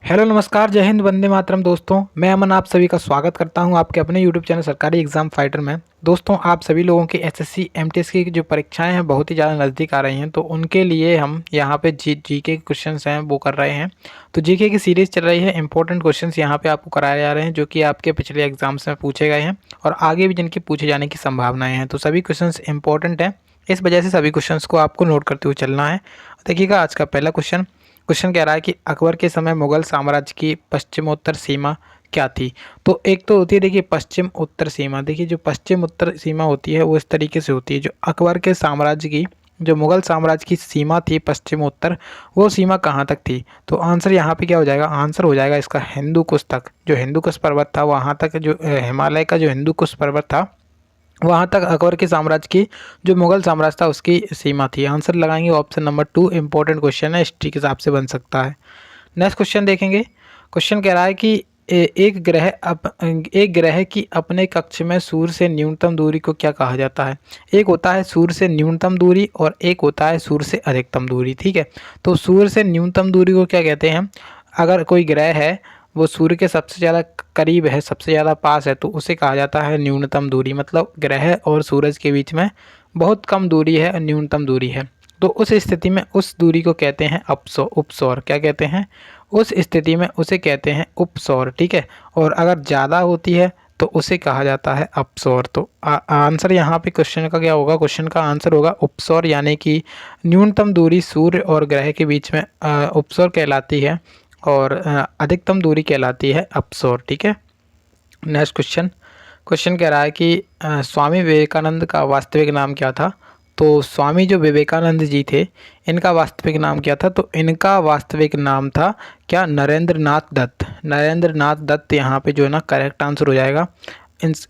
Hello नमस्कार, जय हिंद, वंदे मातरम। दोस्तों, मैं अमन आप सभी का स्वागत करता हूं आपके अपने यूट्यूब चैनल सरकारी एग्जाम फाइटर में। दोस्तों, आप सभी लोगों की एसएससी एमटीएस की जो परीक्षाएं हैं बहुत ही ज़्यादा नज़दीक आ रही हैं, तो उनके लिए हम यहां पे जीके के क्वेश्चंस हैं वो कर रहे हैं। तो जीके की सीरीज़ चल रही है, इंपॉर्टेंट क्वेश्चंस यहाँ पे आपको कराए जा रहे हैं जो कि आपके पिछले एग्जाम्स में पूछे गए हैं और आगे भी जिनके पूछे जाने की संभावनाएँ हैं। तो सभी क्वेश्चन इंपॉर्टेंट हैं, इस वजह से सभी क्वेश्चंस को आपको नोट करते हुए चलना है। देखिएगा आज का पहला क्वेश्चन। क्वेश्चन कह रहा है कि अकबर के समय मुगल साम्राज्य की पश्चिमोत्तर सीमा क्या थी। तो एक तो होती है, देखिए, पश्चिम उत्तर सीमा। देखिए, जो पश्चिम उत्तर सीमा होती है वो इस तरीके से होती है। जो अकबर के साम्राज्य की, जो मुगल साम्राज्य की सीमा थी पश्चिम उत्तर, वो सीमा कहाँ तक थी। तो आंसर यहाँ पे क्या हो जाएगा, आंसर हो जाएगा इसका हिंदू कुश तक। जो हिंदू कुश पर्वत था वहाँ तक, जो हिमालय का जो हिंदू कुश पर्वत था वहाँ तक अकबर के साम्राज्य की, जो मुगल साम्राज्य था उसकी सीमा थी। आंसर लगाएंगे ऑप्शन नंबर 2। इंपॉर्टेंट क्वेश्चन है, हिस्ट्री के हिसाब से बन सकता है। नेक्स्ट क्वेश्चन देखेंगे। क्वेश्चन कह रहा है कि एक ग्रह की अपने कक्ष में सूर्य से न्यूनतम दूरी को क्या कहा जाता है। एक होता है सूर्य से न्यूनतम दूरी और एक होता है सूर्य से अधिकतम दूरी। ठीक है, तो सूर्य से न्यूनतम दूरी को क्या कहते हैं। अगर कोई ग्रह है वो सूर्य के सबसे ज़्यादा करीब है, सबसे ज़्यादा पास है, तो उसे कहा जाता है न्यूनतम दूरी। मतलब ग्रह और सूरज के बीच में बहुत कम दूरी है और न्यूनतम दूरी है, तो उस स्थिति में उस दूरी को कहते हैं उपसौर। क्या कहते हैं, उस स्थिति में उसे कहते हैं उपसौर। ठीक है, और अगर ज़्यादा होती है तो उसे कहा जाता है अपसौर। तो आंसर यहाँ पे क्वेश्चन का क्या होगा, क्वेश्चन का आंसर होगा उपसौर, यानी कि न्यूनतम दूरी सूर्य और ग्रह के बीच में उपसौर कहलाती है और अधिकतम दूरी कहलाती है अपसौर। ठीक है, नेक्स्ट क्वेश्चन। क्वेश्चन कह रहा है कि स्वामी विवेकानंद का वास्तविक नाम क्या था। तो स्वामी जो विवेकानंद जी थे, इनका वास्तविक नाम क्या था। तो इनका वास्तविक नाम था क्या, नरेंद्र नाथ दत्त। नरेंद्र नाथ दत्त यहाँ पे जो है ना करेक्ट आंसर हो जाएगा।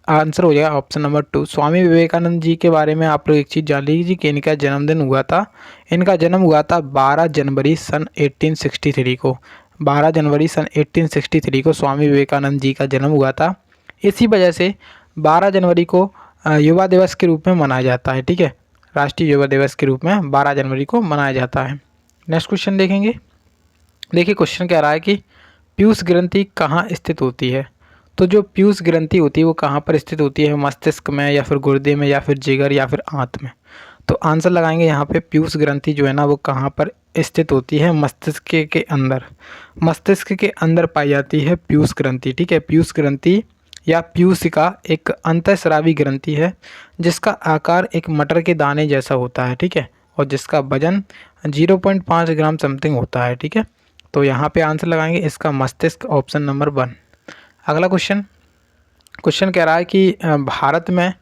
आंसर हो जाएगा ऑप्शन नंबर 2। स्वामी विवेकानंद जी के बारे में आप लोग एक चीज़ जान लीजिए कि इनका जन्मदिन हुआ था, इनका जन्म हुआ था 12 जनवरी सन 1863 को। 12 जनवरी सन 1863 को स्वामी विवेकानंद जी का जन्म हुआ था। इसी वजह से 12 जनवरी को युवा दिवस के रूप में मनाया जाता है। ठीक है, राष्ट्रीय युवा दिवस के रूप में 12 जनवरी को मनाया जाता है। नेक्स्ट क्वेश्चन देखेंगे। देखिए, क्वेश्चन कह रहा है कि पीयूष ग्रंथि कहाँ स्थित होती है। तो जो पीयूष ग्रंथि होती है वो कहाँ पर स्थित होती है, मस्तिष्क में या फिर गुर्दे में या फिर जिगर या फिर आंत में। तो आंसर लगाएंगे यहाँ पे पीयूष ग्रंथि जो है ना वो कहाँ पर स्थित होती है, मस्तिष्क के अंदर। मस्तिष्क के अंदर पाई जाती है पीयूष ग्रंथि। ठीक है, पीयूष ग्रंथि या पीयूषिका एक अंतःस्रावी ग्रंथि है जिसका आकार एक मटर के दाने जैसा होता है। ठीक है, और जिसका वजन 0.5 ग्राम समथिंग होता है। ठीक है, तो यहाँ पे आंसर लगाएंगे इसका मस्तिष्क, ऑप्शन नंबर 1। अगला क्वेश्चन। क्वेश्चन कह रहा है कि भारत में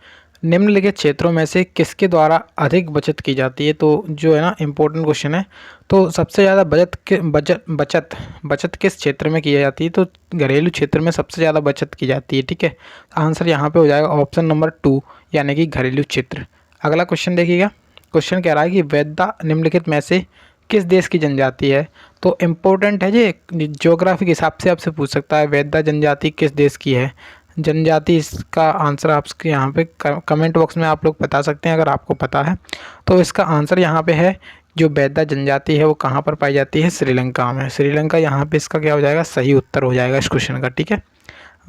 निम्नलिखित क्षेत्रों में से किसके द्वारा अधिक बचत की जाती है। तो जो है ना इम्पोर्टेंट क्वेश्चन है। तो सबसे ज़्यादा बचत किस क्षेत्र में की जाती है। तो घरेलू क्षेत्र में सबसे ज़्यादा बचत की जाती है। ठीक है, आंसर यहाँ पे हो जाएगा ऑप्शन नंबर 2, यानी कि घरेलू क्षेत्र। अगला क्वेश्चन देखिएगा। क्वेश्चन कह रहा है कि वेदा निम्नलिखित में से किस देश की जनजाति है। तो इम्पोर्टेंट है, ये ज्योग्राफी के हिसाब से आपसे पूछ सकता है, वेदा जनजाति किस देश की है जनजाति। इसका आंसर आपके यहाँ पे कमेंट बॉक्स में आप लोग बता सकते हैं अगर आपको पता है। तो इसका आंसर यहाँ पे है, जो वेदा जनजाति है वो कहाँ पर पाई जाती है, श्रीलंका में। श्रीलंका यहाँ पे इसका क्या हो जाएगा, सही उत्तर हो जाएगा इस क्वेश्चन का। ठीक है,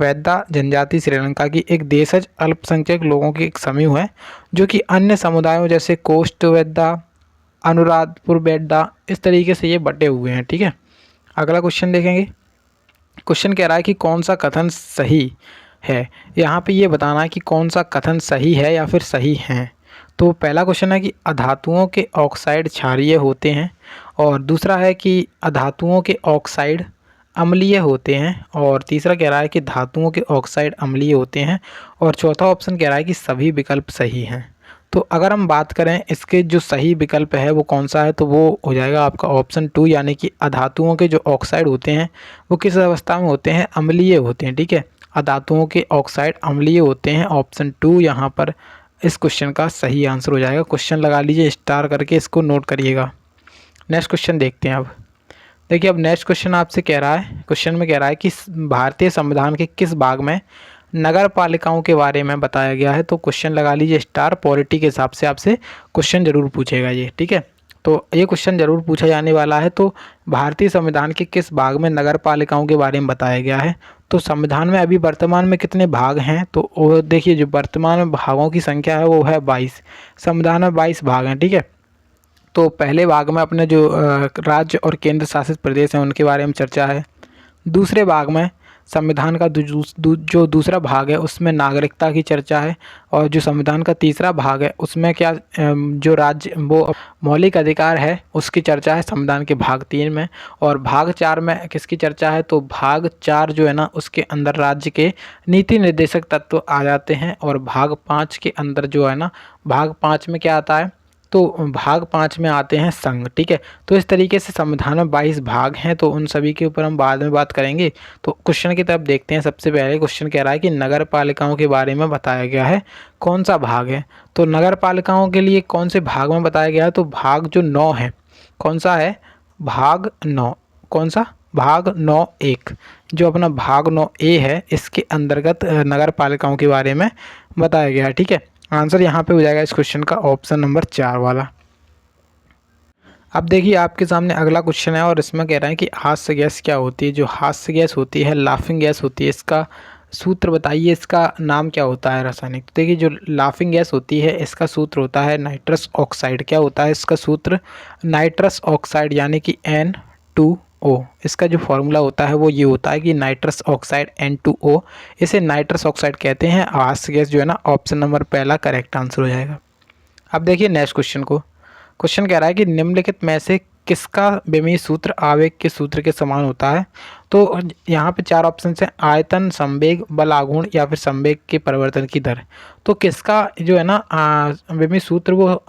वेदा जनजाति श्रीलंका की एक देशज अल्पसंख्यक लोगों की एक समूह है जो कि अन्य समुदायों जैसे कोस्ट वेदा, अनुराधपुर वेदा, इस तरीके से ये बटे हुए हैं। ठीक है, अगला क्वेश्चन देखेंगे। क्वेश्चन कह रहा है कि कौन सा कथन सही है। यहाँ पे ये बताना है कि कौन सा कथन सही है या फिर सही है। तो पहला क्वेश्चन है कि अधातुओं के ऑक्साइड क्षारीय होते हैं, और दूसरा है कि अधातुओं के ऑक्साइड अम्लीय होते हैं, और तीसरा कह रहा है कि धातुओं के ऑक्साइड अम्लीय होते हैं, और चौथा ऑप्शन कह रहा है कि सभी विकल्प सही हैं। तो अगर हम बात करें इसके जो सही विकल्प है वो कौन सा है, तो वो हो जाएगा आपका ऑप्शन 2, यानी कि अधातुओं के जो ऑक्साइड होते हैं वो किस अवस्था में होते हैं, अम्लीय होते हैं। ठीक है, अधातुओं के ऑक्साइड अम्लीय होते हैं। ऑप्शन 2 यहाँ पर इस क्वेश्चन का सही आंसर हो जाएगा। क्वेश्चन लगा लीजिए स्टार करके, इसको नोट करिएगा। नेक्स्ट क्वेश्चन देखते हैं अब। देखिए, अब नेक्स्ट क्वेश्चन आपसे कह रहा है, क्वेश्चन में कह रहा है कि भारतीय संविधान के किस भाग में नगर पालिकाओं के बारे में बताया गया है। तो क्वेश्चन लगा लीजिए स्टार, पॉलिटी के हिसाब से आपसे क्वेश्चन जरूर पूछेगा ये। ठीक है, तो ये क्वेश्चन जरूर पूछा जाने वाला है। तो भारतीय संविधान के किस भाग में नगर पालिकाओं के बारे में बताया गया है? तो संविधान में अभी वर्तमान में कितने भाग हैं? तो वो देखिए, जो वर्तमान में भागों की संख्या है वो है 22। संविधान में 22 भाग हैं, ठीक है। तो पहले भाग में अपने जो राज्य और केंद्र शासित प्रदेश हैं उनके बारे में चर्चा है। दूसरे भाग में संविधान का जो दूसरा भाग है उसमें नागरिकता की चर्चा है। और जो संविधान का तीसरा भाग है उसमें क्या जो राज्य वो मौलिक अधिकार है उसकी चर्चा है संविधान के भाग 3 में। और भाग 4 में किसकी चर्चा है? तो भाग 4 जो है ना उसके अंदर राज्य के नीति निर्देशक तत्व आ जाते हैं। और भाग 5 के अंदर जो है ना, भाग 5 में क्या आता है? तो भाग 5 में आते हैं संघ, ठीक है। तो इस तरीके से संविधान में 22 भाग हैं, तो उन सभी के ऊपर हम बाद में बात करेंगे। तो क्वेश्चन की तरफ देखते हैं। सबसे पहले क्वेश्चन कह रहा है कि नगर पालिकाओं के बारे में बताया गया है, कौन सा भाग है? तो नगर पालिकाओं के लिए कौन से भाग में बताया गया है? तो भाग जो 9 है, कौन सा है? भाग 9। कौन सा? भाग 9(1), जो अपना भाग 9(a) है, इसके अंतर्गत नगर पालिकाओं के बारे में बताया गया है, ठीक है। आंसर यहाँ पे हो जाएगा इस क्वेश्चन का ऑप्शन नंबर 4 वाला। अब देखिए आपके सामने अगला क्वेश्चन है और इसमें कह रहा है कि हास्य गैस क्या होती है? जो हास्य गैस होती है, लाफिंग गैस होती है, इसका सूत्र बताइए, इसका नाम क्या होता है रासायनिक? तो देखिए, जो लाफिंग गैस होती है इसका सूत्र होता है नाइट्रस ऑक्साइड। क्या होता है इसका सूत्र? नाइट्रस ऑक्साइड, यानी कि N2O। इसका जो फॉर्मूला होता है वो ये होता है कि नाइट्रस ऑक्साइड N2O, इसे नाइट्रस ऑक्साइड कहते हैं। हास्य गैस जो है ना, ऑप्शन नंबर पहला करेक्ट आंसर हो जाएगा। अब देखिए नेक्स्ट क्वेश्चन को। क्वेश्चन कह रहा है कि निम्नलिखित में से किसका विमीय सूत्र आवेग के सूत्र के समान होता है? तो यहाँ पे 4 ऑप्शन हैं: आयतन, संवेग, बल आघूर्ण या फिर संवेग के परिवर्तन की दर। तो किसका जो है ना विमीय सूत्र वो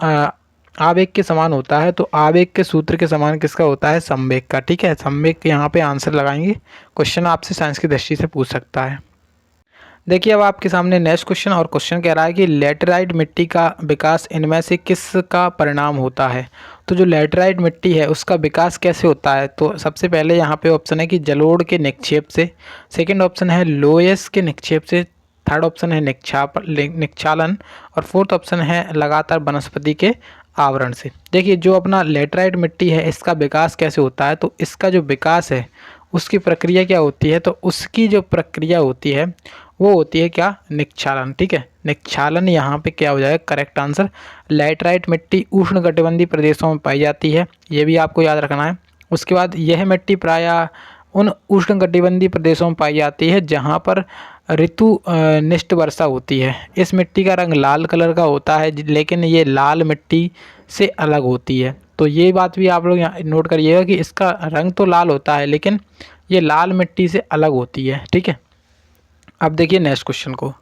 आवेग के समान होता है? तो आवेग के सूत्र के समान किसका होता है? संवेग का, ठीक है। संवेग के यहाँ पे आंसर लगाएंगे। क्वेश्चन आपसे साइंस की दृष्टि से पूछ सकता है। देखिए अब आपके सामने नेक्स्ट क्वेश्चन, और क्वेश्चन कह रहा है कि लेटराइट मिट्टी का विकास इनमें से किसका परिणाम होता है? तो जो लेटराइट मिट्टी है उसका विकास कैसे होता है? तो सबसे पहले यहाँ पे ऑप्शन है कि जलोढ़ के निक्षेप से, सेकंड ऑप्शन है लोयस के निक्षेप से, थर्ड ऑप्शन है निक्षालन, और फोर्थ ऑप्शन है लगातार वनस्पति के आवरण से। देखिए जो अपना लेटराइट मिट्टी है इसका विकास कैसे होता है? तो इसका जो विकास है उसकी प्रक्रिया क्या होती है? तो उसकी जो प्रक्रिया होती है वो होती है क्या? निक्षालन, ठीक है। निक्षालन यहाँ पे क्या हो जाएगा? Correct answer. लेटराइट मिट्टी उष्णकटिबंधीय प्रदेशों में पाई जाती है, ये भी आपको याद रखना है। उसके बाद यह मिट्टी प्रायः उन उष्णकटिबंधीय प्रदेशों में पाई जाती है जहाँ पर ऋतु निष्ठ वर्षा होती है। इस मिट्टी का रंग लाल कलर का होता है, लेकिन ये लाल मिट्टी से अलग होती है। तो ये बात भी आप लोग यहाँ नोट करिएगा कि इसका रंग तो लाल होता है लेकिन ये लाल मिट्टी से अलग होती है, ठीक है। अब देखिए नेक्स्ट क्वेश्चन को।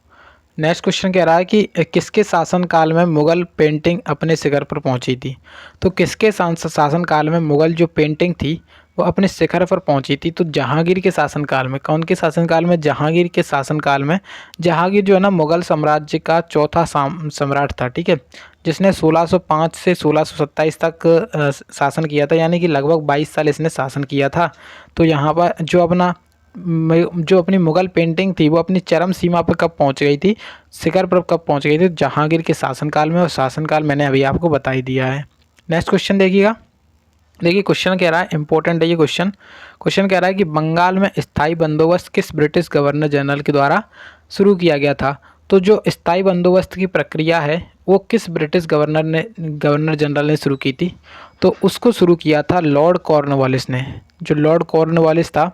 नेक्स्ट क्वेश्चन कह रहा है कि किसके शासनकाल में मुगल पेंटिंग अपने शिखर पर पहुंची थी? तो किसके शासनकाल में मुगल जो पेंटिंग थी वो अपने शिखर पर पहुंची थी? तो जहांगीर के शासनकाल में। कौन के शासनकाल में? जहांगीर के शासनकाल में। जहांगीर जो है ना मुगल साम्राज्य का चौथा सम्राट था, ठीक है, जिसने 1605 से 1627 तक शासन किया था, यानी कि लगभग 22 साल इसने शासन किया था। तो यहाँ पर जो अपनी मुगल पेंटिंग थी वो अपनी चरम सीमा पर कब पहुंच गई थी, शिखर पर कब पहुंच गई थी? जहांगीर के शासनकाल में, और शासनकाल मैंने अभी आपको बता ही दिया है। नेक्स्ट क्वेश्चन देखिएगा। देखिए क्वेश्चन कह रहा है, इंपॉर्टेंट है ये क्वेश्चन। क्वेश्चन कह रहा है कि बंगाल में स्थायी बंदोबस्त किस ब्रिटिश गवर्नर जनरल के द्वारा शुरू किया गया था? तो जो स्थायी बंदोबस्त की प्रक्रिया है वो किस ब्रिटिश गवर्नर जनरल ने शुरू की थी? तो उसको शुरू किया था लॉर्ड कॉर्नवालिस ने। जो लॉर्ड कॉर्नवालिस था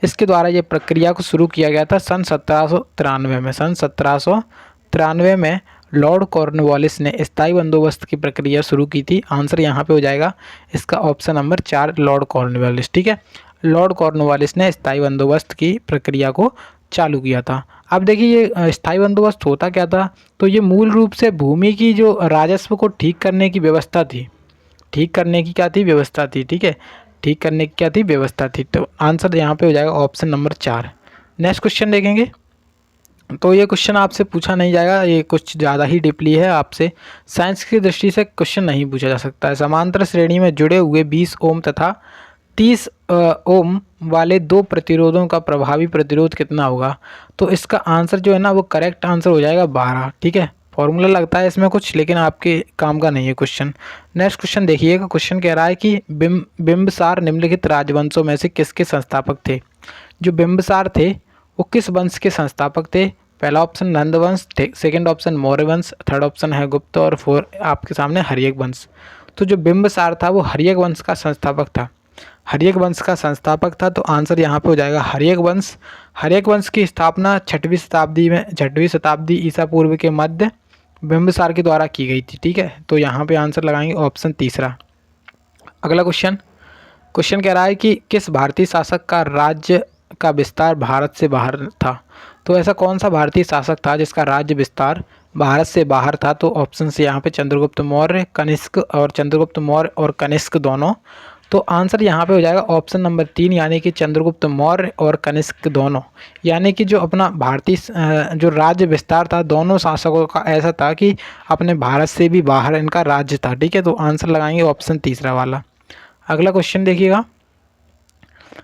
इसके द्वारा ये प्रक्रिया को शुरू किया गया था सन 1793 में। सन 1793 में लॉर्ड कॉर्नवालिस ने स्थायी बंदोबस्त की प्रक्रिया शुरू की थी। आंसर यहाँ पे हो जाएगा इसका ऑप्शन नंबर 4, लॉर्ड कॉर्नवालिस, ठीक है। लॉर्ड कॉर्नवालिस ने स्थायी बंदोबस्त की प्रक्रिया को चालू किया था। अब देखिए ये स्थायी बंदोबस्त होता क्या था? तो ये मूल रूप से भूमि की जो राजस्व को ठीक करने की व्यवस्था थी। ठीक करने की क्या थी? व्यवस्था थी, ठीक है। ठीक करने की क्या थी? व्यवस्था थी। तो आंसर यहाँ पे हो जाएगा ऑप्शन नंबर 4। नेक्स्ट क्वेश्चन देखेंगे। तो ये क्वेश्चन आपसे पूछा नहीं जाएगा, ये कुछ ज़्यादा ही डीपली है, आपसे साइंस की दृष्टि से क्वेश्चन नहीं पूछा जा सकता है। समांतर श्रेणी में जुड़े हुए 20 ओम तथा 30 ओम वाले दो प्रतिरोधों का प्रभावी प्रतिरोध कितना होगा? तो इसका आंसर जो है ना वो करेक्ट आंसर हो जाएगा 12, ठीक है। फॉर्मूला लगता है इसमें कुछ, लेकिन आपके काम का नहीं है क्वेश्चन। नेक्स्ट क्वेश्चन देखिएगा। क्वेश्चन कह रहा है कि बिंबिसार निम्नलिखित राजवंशों में से किसके संस्थापक थे। जो बिंबिसार थे वो किस वंश के संस्थापक थे। पहला ऑप्शन नंद वंश, सेकेंड ऑप्शन मौर्य वंश, थर्ड ऑप्शन है गुप्त और फोर आपके सामने हर्यक वंश। तो जो बिंबिसार था वो हर्यक वंश का संस्थापक था। हर्यक वंश का संस्थापक था, तो आंसर यहाँ पे हो जाएगा हर्यक वंश। हर्यक वंश की स्थापना 6वीं शताब्दी ईसा पूर्व के मध्य बिंबिसार के द्वारा की गई थी। ठीक है, तो यहाँ पे आंसर लगाएंगे ऑप्शन तीसरा। अगला क्वेश्चन कह रहा है कि किस भारतीय शासक का राज्य का विस्तार भारत से बाहर था। तो ऐसा कौन सा भारतीय शासक था जिसका राज्य विस्तार भारत से बाहर था। तो ऑप्शन से यहाँ पे चंद्रगुप्त मौर्य, कनिष्क और चंद्रगुप्त मौर्य और कनिष्क दोनों। तो आंसर यहाँ पे हो जाएगा ऑप्शन नंबर 3, यानी कि चंद्रगुप्त मौर्य और कनिष्क दोनों। यानी कि जो अपना भारतीय जो राज्य विस्तार था दोनों शासकों का ऐसा था कि अपने भारत से भी बाहर इनका राज्य था। ठीक है, तो आंसर लगाएंगे ऑप्शन तीसरा वाला। अगला क्वेश्चन देखिएगा।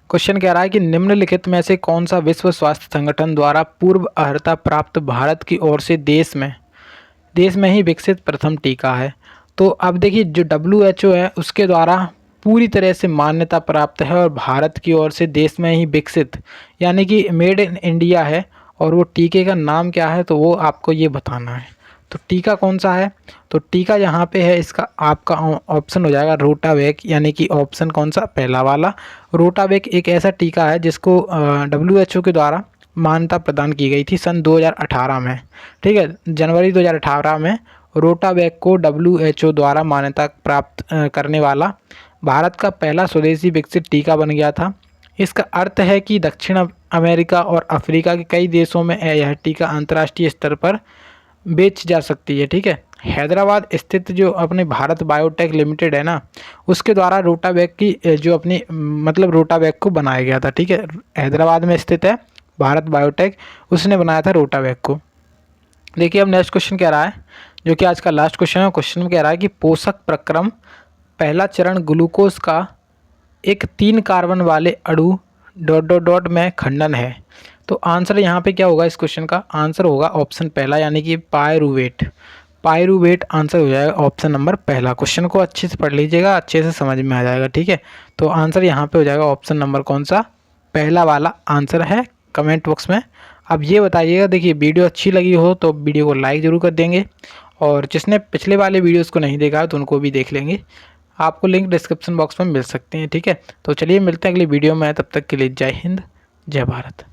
क्वेश्चन कह रहा है कि निम्नलिखित में से कौन सा विश्व स्वास्थ्य संगठन द्वारा पूर्व अर्हता प्राप्त भारत की ओर से देश में ही विकसित प्रथम टीका है। तो अब देखिए जो WHO है उसके द्वारा पूरी तरह से मान्यता प्राप्त है और भारत की ओर से देश में ही विकसित यानी कि मेड इन इंडिया है। और वो टीके का नाम क्या है तो वो आपको ये बताना है। तो टीका कौन सा है, तो टीका यहाँ पे है इसका आपका ऑप्शन हो जाएगा रोटावेक, यानी कि ऑप्शन कौन सा, पहला वाला। रोटावेक एक ऐसा टीका है जिसको WHO के द्वारा मान्यता प्रदान की गई थी सन 2018 में। ठीक है, जनवरी 2018 में रोटावेक को WHO द्वारा मान्यता प्राप्त करने वाला भारत का पहला स्वदेशी विकसित टीका बन गया था। इसका अर्थ है कि दक्षिण अमेरिका और अफ्रीका के कई देशों में यह टीका अंतर्राष्ट्रीय स्तर पर बेच जा सकती है। ठीक है, हैदराबाद स्थित जो अपने भारत बायोटेक लिमिटेड है ना, उसके द्वारा रोटावेक की जो अपनी मतलब रोटावेक को बनाया गया था। ठीक है, हैदराबाद में स्थित है भारत बायोटेक, उसने बनाया था रोटावेक को। देखिए अब नेक्स्ट क्वेश्चन कह रहा है, जो कि आज का लास्ट क्वेश्चन है। क्वेश्चन में कह रहा है कि पोषक प्रक्रम पहला चरण ग्लूकोज का एक 3 कार्बन वाले अणु ... में खंडन है। तो आंसर यहाँ पे क्या होगा, इस क्वेश्चन का आंसर होगा ऑप्शन पहला, यानी कि पायरूवेट आंसर हो जाएगा ऑप्शन नंबर पहला। क्वेश्चन को अच्छे से पढ़ लीजिएगा, अच्छे से समझ में आ जाएगा। ठीक है, तो आंसर यहाँ पे हो जाएगा ऑप्शन नंबर कौन सा, पहला वाला आंसर है। कमेंट बॉक्स में अब ये बताइएगा। देखिए वीडियो अच्छी लगी हो तो वीडियो को लाइक ज़रूर कर देंगे, और जिसने पिछले वाले वीडियोज़ को नहीं देखा तो उनको भी देख लेंगे। आपको लिंक डिस्क्रिप्शन बॉक्स में मिल सकते हैं। ठीक है, तो चलिए मिलते हैं अगली वीडियो में, तब तक के लिए जय हिंद, जय भारत।